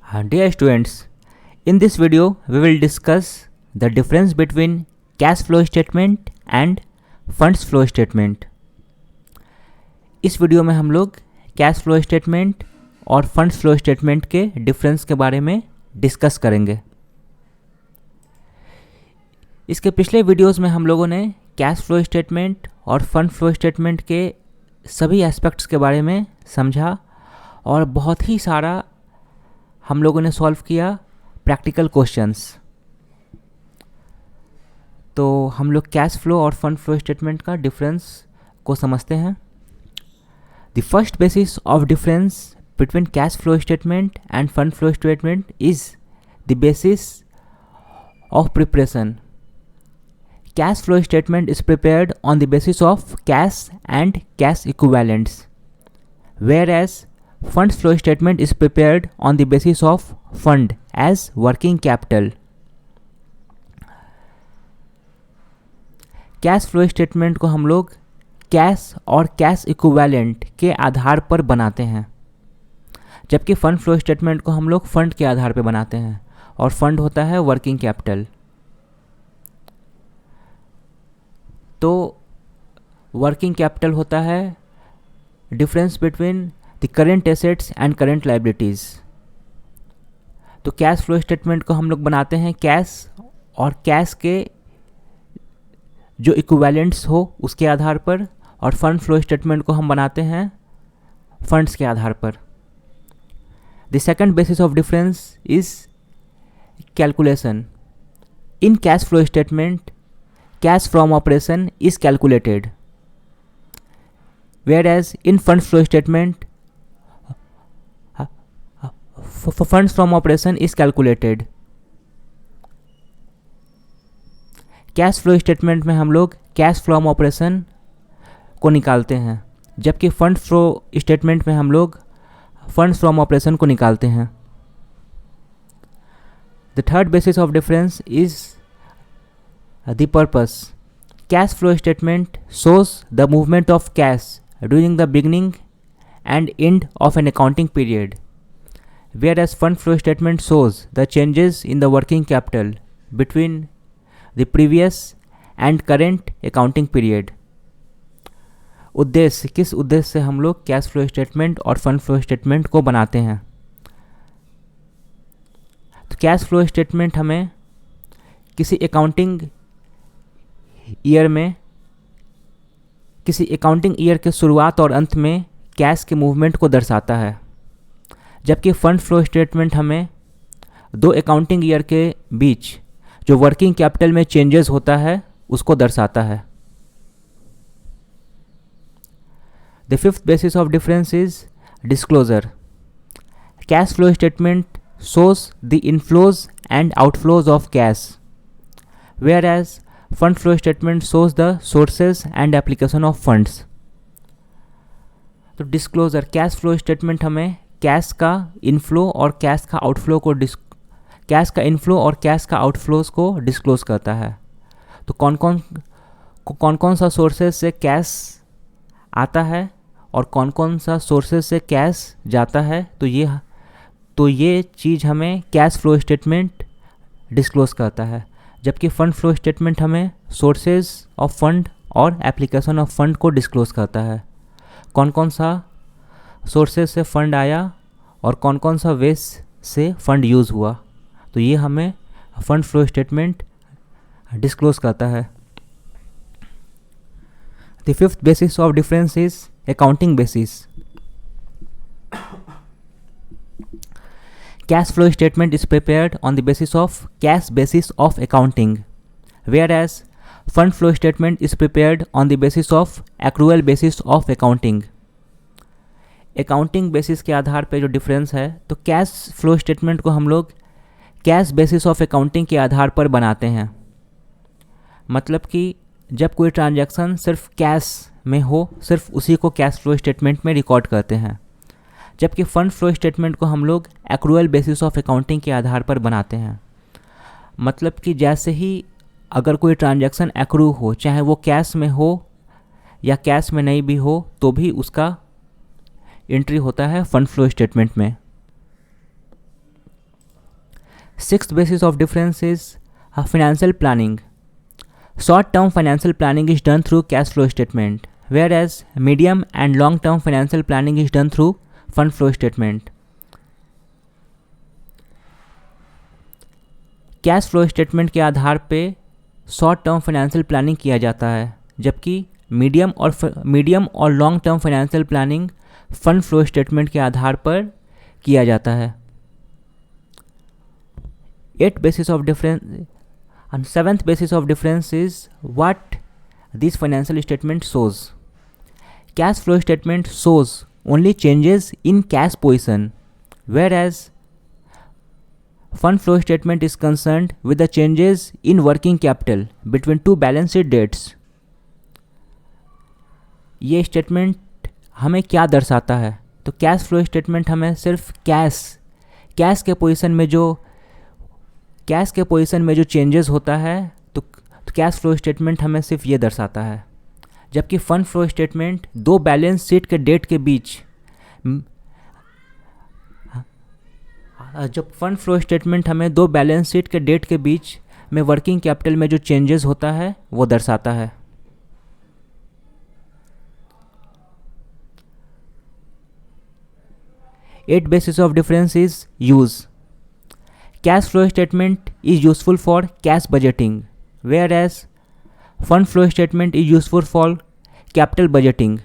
Dear students, in this video we will discuss the difference between cash flow statement and funds flow statement. इस video में हम लोग cash flow statement और funds flow statement के difference के बारे में डिस्कस करेंगे। इसके पिछले वीडियोस में हम लोगों ने कैश फ्लो स्टेटमेंट और फंड फ्लो स्टेटमेंट के सभी एस्पेक्ट्स के बारे में समझा और बहुत ही सारा हम लोगों ने सॉल्व किया प्रैक्टिकल क्वेश्चंस। तो हम लोग कैश फ्लो और फंड फ्लो स्टेटमेंट का डिफरेंस को समझते हैं। The first basis of difference between cash flow statement end fund flow statement is the basis of preparation. Cash flow statement is prepared on the basis of cash and cash equivalents, whereas funds flow statement is prepared on the basis of fund as working capital. Cash flow statement को हम लोग cash और cash equivalent के आधार पर बनाते हैं, जबकि fund flow statement को हम लोग फंड के आधार पर बनाते हैं और फंड होता है वर्किंग कैपिटल। तो वर्किंग कैपिटल होता है difference between the current assets and current liabilities. तो कैश फ्लो स्टेटमेंट को हम लोग बनाते हैं कैश और कैश के जो इक्विवेलेंट्स हो उसके आधार पर, और फंड फ्लो स्टेटमेंट को हम बनाते हैं फंड्स के आधार पर। The second basis of difference is calculation. In cash flow statement cash from operation is calculated, whereas in funds flow statement funds from operation is calculated. Cash flow statement में हम लोग cash from operation को निकालते हैं, जबकि fund flow statement में हम लोग फंड्स फ्रॉम ऑपरेशन को निकालते हैं। The third basis of difference is the purpose. Cash flow statement shows the movement of cash during the beginning and end of an accounting period, whereas fund flow statement shows the changes in the working capital between the previous and current accounting period. उद्देश्य, किस उद्देश्य से हम लोग cash flow statement और fund flow statement को बनाते हैं? तो कैश फ्लो स्टेटमेंट हमें किसी अकाउंटिंग ईयर के शुरुआत और अंत में कैश के मूवमेंट को दर्शाता है, जबकि फंड फ्लो स्टेटमेंट हमें दो अकाउंटिंग ईयर के बीच जो वर्किंग कैपिटल में चेंजेस होता है उसको दर्शाता है। The fifth basis of difference is disclosure. Cash flow statement shows the inflows and outflows of cash, whereas fund flow statement shows the sources and application of funds. तो disclosure, cash flow statement हमें cash का inflow और cash का outflows को disclose करता है। तो कौन कौन सा सोर्सेज से कैश आता है और कौन कौन सा सोर्सेज से कैश जाता है, तो ये चीज़ हमें कैश फ्लो स्टेटमेंट डिस्क्लोज करता है, जबकि फंड फ्लो स्टेटमेंट हमें सोर्सेज ऑफ फंड और एप्लीकेशन ऑफ फंड को डिस्क्लोज करता है। कौन कौन सा सोर्सेज से फंड आया और कौन कौन सा वेज से फंड यूज़ हुआ, तो ये हमें फंड फ्लो स्टेटमेंट डिस्क्लोज करता है। The fifth basis of difference is accounting basis. Cash flow statement is prepared on the basis of cash basis of accounting, whereas fund flow statement is prepared on the basis of accrual basis of accounting. Accounting basis के आधार पे जो difference है, तो cash flow statement को हम लोग cash basis of accounting के आधार पर बनाते हैं। मतलब कि जब कोई ट्रांजैक्शन सिर्फ कैश में हो, सिर्फ उसी को कैश फ्लो स्टेटमेंट में रिकॉर्ड करते हैं, जबकि फंड फ्लो स्टेटमेंट को हम लोग एक्रूअल बेसिस ऑफ अकाउंटिंग के आधार पर बनाते हैं। मतलब कि जैसे ही अगर कोई ट्रांजैक्शन एक्रू हो, चाहे वो कैश में हो या कैश में नहीं भी हो, तो भी उसका एंट्री होता है फंड फ्लो स्टेटमेंट में। Sixth basis of difference is financial planning. Short-term financial planning is done through cash flow statement, whereas medium and long-term financial planning is done through fund flow statement. Cash flow statement के आधार पे short term financial planning किया जाता है, जबकि medium और long term financial planning fund flow statement के आधार पर किया जाता है. Eighth basis of difference and seventh basis of difference is what this financial statement shows. Cash flow statement shows only changes in cash position, whereas fund flow statement is concerned with the changes in working capital between two balance sheet dates. ये statement हमें क्या दर्शाता है? तो cash flow statement हमें सिर्फ cash के position में जो चेंजेस होता है तो कैश फ्लो स्टेटमेंट हमें सिर्फ ये दर्शाता है, जबकि फंड फ्लो स्टेटमेंट दो बैलेंस शीट के डेट के बीच जब फंड फ्लो स्टेटमेंट हमें दो बैलेंस शीट के डेट के बीच में वर्किंग कैपिटल में जो चेंजेस होता है वो दर्शाता है. Eighth basis of difference is use. Cash flow statement is useful for cash budgeting, whereas fund flow statement is useful for capital budgeting.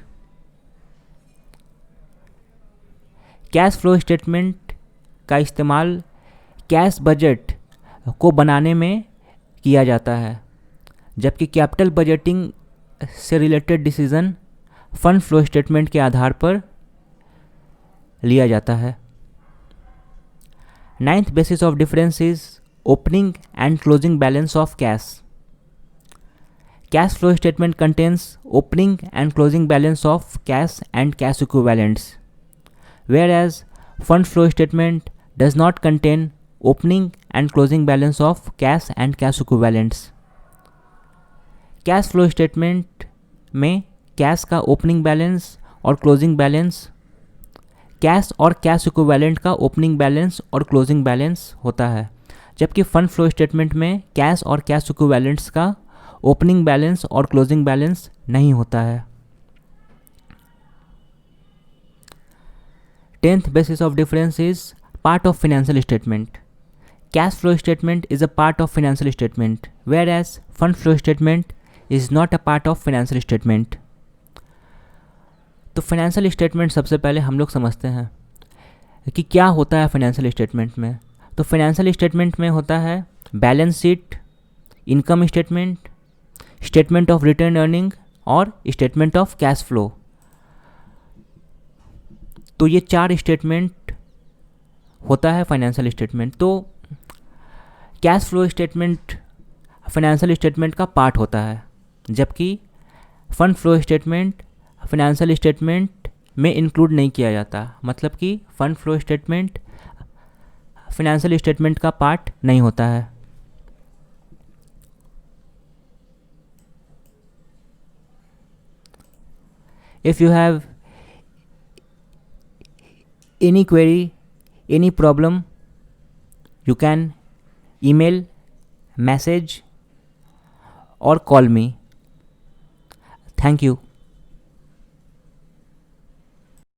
Cash flow statement का इस्तेमाल कैश बजट को बनाने में किया जाता है, जबकि कैपिटल बजटिंग से related decision fund flow statement के आधार पर लिया जाता है. Ninth basis of difference is opening and closing balance of cash. Cash flow statement contains opening and closing balance of cash and cash equivalents, whereas fund flow statement does not contain opening and closing balance of cash and cash equivalents. Cash flow statement में cash का opening balance और closing balance, cash और cash equivalent का opening balance और closing balance होता है, जबकि fund flow statement में कैश और कैश इक्विवेलेंट्स का ओपनिंग बैलेंस और क्लोजिंग बैलेंस नहीं होता है. 10th basis of difference is part of financial statement. Cash flow statement is a part of financial statement, whereas fund flow statement is not a part of financial statement. तो financial statement सबसे पहले हम लोग समझते हैं कि क्या होता है फाइनेंशियल स्टेटमेंट में. तो फाइनेंशियल स्टेटमेंट में होता है balance sheet, income statement, statement of return earning और स्टेटमेंट ऑफ कैश फ्लो. तो ये चार स्टेटमेंट होता है फाइनेंशियल स्टेटमेंट. तो cash flow statement financial statement का पार्ट होता है, जबकि fund flow statement financial statement में इंक्लूड नहीं किया जाता. मतलब कि fund flow statement financial statement का पार्ट नहीं होता है. If you have any query, any problem, you can email, message or call me. Thank you.